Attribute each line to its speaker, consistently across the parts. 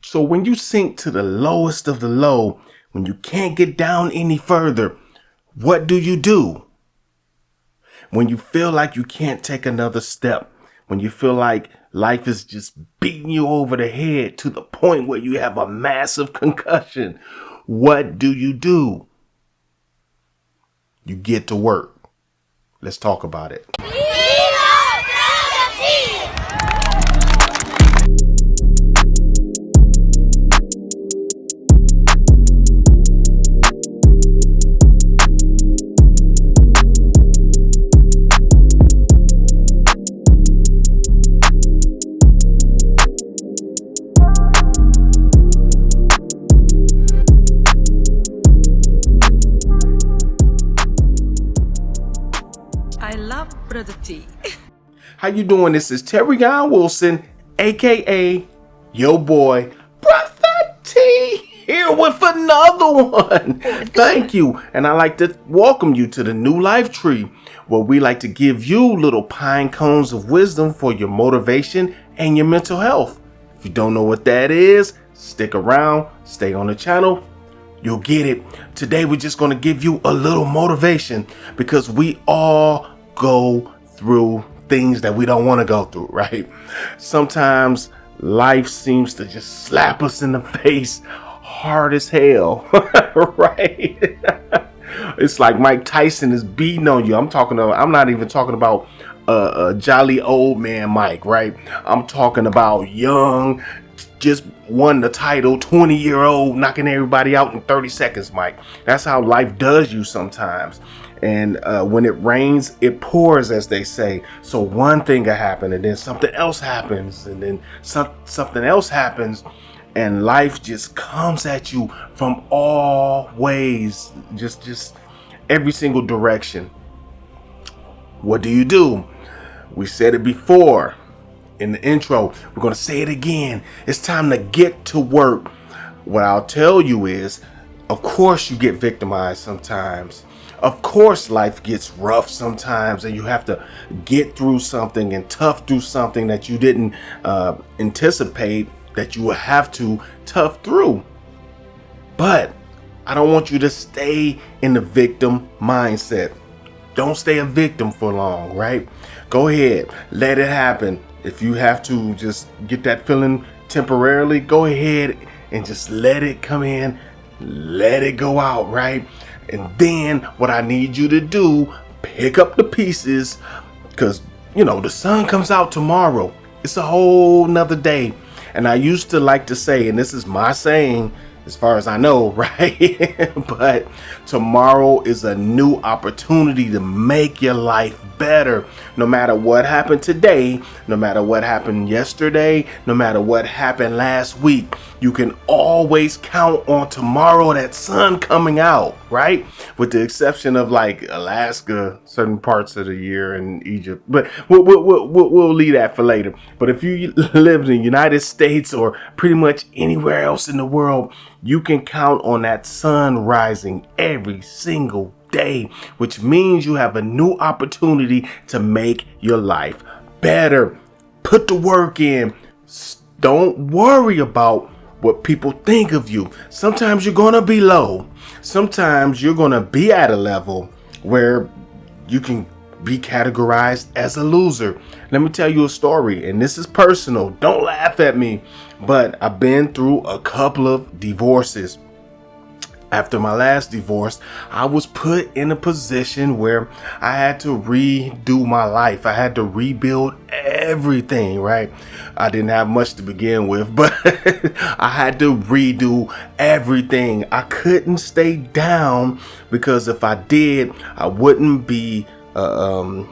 Speaker 1: So when you sink to the lowest of the low, when you can't get down any further, what do you do? When you feel like you can't take another step, when you feel like life is just beating you over the head to the point where you have a massive concussion, what do? You get to work. Let's talk about it.
Speaker 2: I love Brotha T.
Speaker 1: How you doing? This is Terry Wilson, aka your boy Brotha T, here with another one. Thank you. And I'd like to welcome you to the New Life Tree, where we like to give you little pine cones of wisdom for your motivation and your mental health. If you don't know what that is, stick around, stay on the channel. You'll get it. Today we're just going to give you a little motivation because we all go through things that we don't want to go through, right? Sometimes life seems to just slap us in the face hard as hell, right? It's like Mike Tyson is beating on you. I'm not even talking about a jolly old man Mike, right? I'm talking about young, just won the title, 20-year-old knocking everybody out in 30 seconds, Mike. That's how life does you sometimes. And when it rains, it pours, as they say. So one thing will happen, and then something else happens, and then something else happens, and life just comes at you from all ways, just every single direction. What do? We said it before in the intro. We're going to say it again. It's time to get to work. What I'll tell you is, of course you get victimized sometimes. Of course life gets rough sometimes, and you have to get through something and tough through something that you didn't anticipate that you will have to tough through. But I don't want you to stay in the victim mindset. Don't stay a victim for long, right? Go ahead, let it happen. If you have to just get that feeling temporarily, go ahead and just let it come in, let it go out, right? And then what I need you to do, pick up the pieces, because, the sun comes out tomorrow. It's a whole nother day. And I used to like to say, and this is my saying, as far as I know, right? But tomorrow is a new opportunity to make your life better. No matter what happened today, no matter what happened yesterday, no matter what happened last week, you can always count on tomorrow, that sun coming out, right? With the exception of like Alaska, certain parts of the year, and Egypt. But we'll leave that for later. But if you live in the United States or pretty much anywhere else in the world, you can count on that sun rising every single day, which means you have a new opportunity to make your life better. Put the work in. Don't worry about what people think of you. Sometimes you're going to be low. Sometimes you're going to be at a level where you can be categorized as a loser. Let me tell you a story, and this is personal. Don't laugh at me, but I've been through a couple of divorces. After my last divorce, I was put in a position where I had to redo my life. I had to rebuild everything, right? I didn't have much to begin with, but I had to redo everything. I couldn't stay down because if I did, I wouldn't be an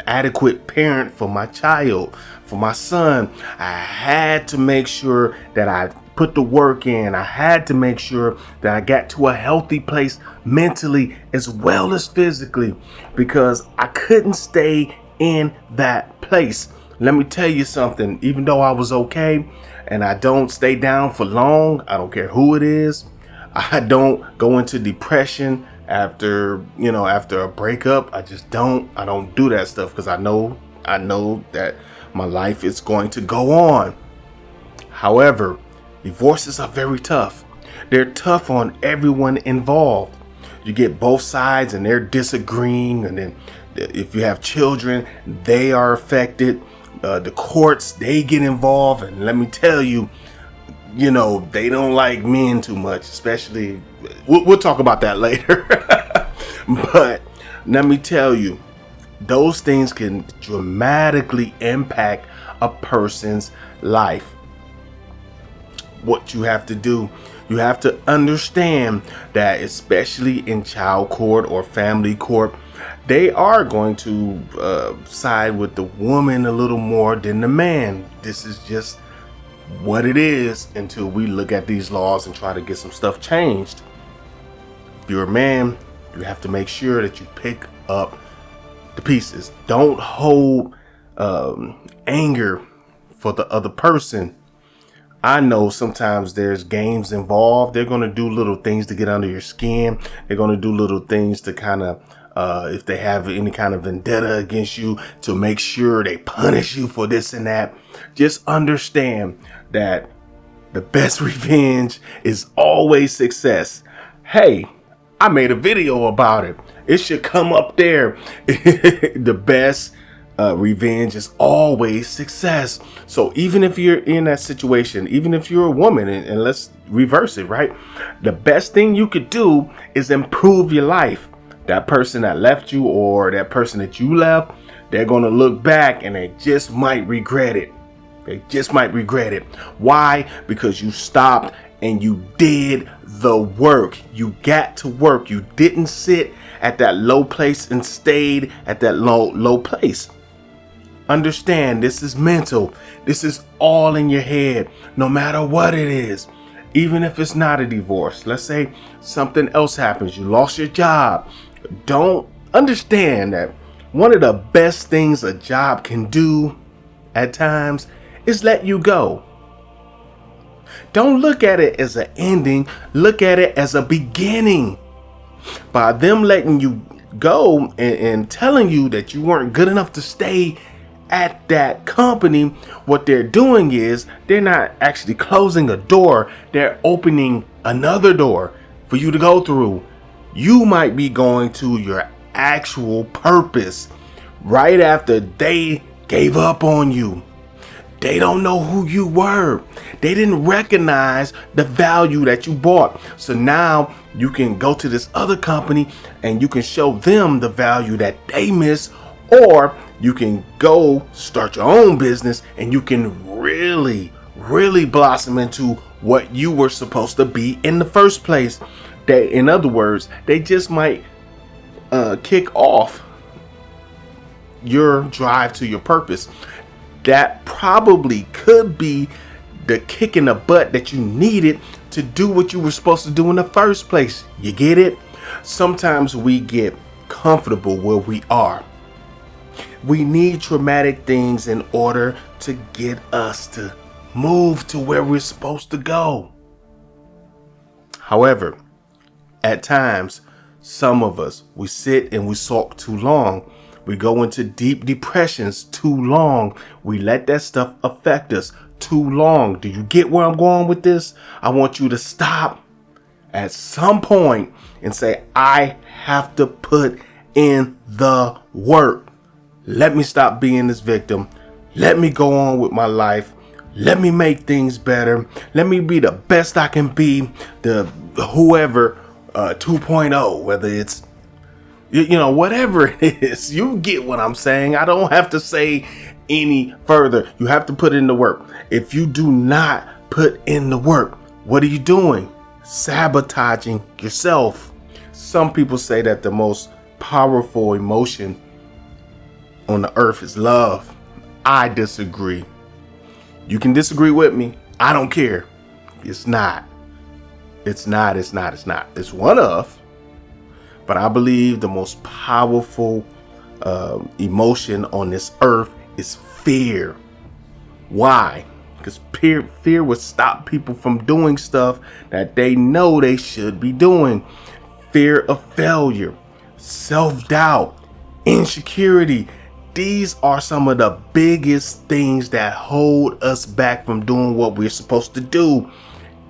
Speaker 1: adequate parent for my child, for my son. I had to make sure that I put the work in. I had to make sure that I got to a healthy place mentally as well as physically, because I couldn't stay in that place. Let me tell you something. Even though I was okay and I don't stay down for long, I don't care who it is, I don't go into depression after a breakup. I don't do that stuff because I know that my life is going to go on. However, divorces are very tough. They're tough on everyone involved. You get both sides and they're disagreeing, and then if you have children, they are affected. The courts, they get involved, and let me tell you, they don't like men too much, especially, we'll talk about that later. But let me tell you, those things can dramatically impact a person's life. What you have to do, you have to understand that, especially in child court or family court, they are going to side with the woman a little more than the man. This is just what it is until we look at these laws and try to get some stuff changed. If you're a man, you have to make sure that you pick up the pieces. Don't hold anger for the other person. I know sometimes there's games involved. They're going to do little things to get under your skin. They're going to do little things to kind of, if they have any kind of vendetta against you, to make sure they punish you for this and that. Just understand that the best revenge is always success. Hey, I made a video about it. It should come up there. The best revenge is always success. So even if you're in that situation, even if you're a woman, and let's reverse it, right? The best thing you could do is improve your life. That person that left you, or that person that you left, they're going to look back and they just might regret it. They just might regret it. Why? Because you stopped and you did the work. You got to work. You didn't sit at that low place and stayed at that low place. Understand, this is mental. This is all in your head, no matter what it is. Even if it's not a divorce, let's say something else happens, you lost your job. Don't understand that one of the best things a job can do at times is let you go. Don't look at it as an ending. Look at it as a beginning. By them letting you go and telling you that you weren't good enough to stay at that company, what they're doing is they're not actually closing a door. They're opening another door for you to go through. You might be going to your actual purpose right after they gave up on you. They don't know who you were. They didn't recognize the value that you brought. So now you can go to this other company and you can show them the value that they miss, or you can go start your own business and you can really blossom into what you were supposed to be in the first place. They, in other words, they just might kick off your drive to your purpose. That probably could be the kick in the butt that you needed to do what you were supposed to do in the first place. You get it? Sometimes we get comfortable where we are. We need traumatic things in order to get us to move to where we're supposed to go. However, at times, some of us, we sit and we sulk too long. We go into deep depressions too long. We let that stuff affect us too long. Do you get where I'm going with this? I want you to stop at some point and say, I have to put in the work. Let me stop being this victim. Let me go on with my life. Let me make things better. Let me be the best I can be. The whoever 2.0, whether it's whatever it is, you get what I'm saying. I don't have to say any further. You have to put in the work. If you do not put in the work, what are you doing? Sabotaging yourself. Some people say that the most powerful emotion on the earth is love. I disagree. You can disagree with me. I don't care. It's not. It's not. It's one of. But I believe the most powerful emotion on this earth is fear. Why? Because fear would stop people from doing stuff that they know they should be doing. Fear of failure, self-doubt, insecurity, These are some of the biggest things that hold us back from doing what we're supposed to do.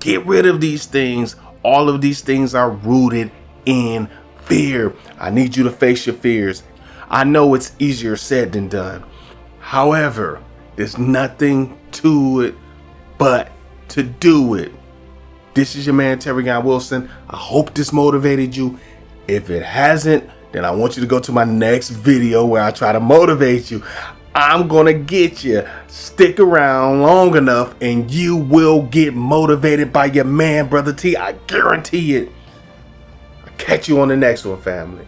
Speaker 1: Get rid of these things. All of these things are rooted in fear. I need you to face your fears. I know it's easier said than done. However, there's nothing to it but to do it. This is your man, Terry Wilson. I hope this motivated you. If it hasn't, then I want you to go to my next video where I try to motivate you. I'm going to get you. Stick around long enough and you will get motivated by your man, Brother T. I guarantee it. I'll catch you on the next one, family.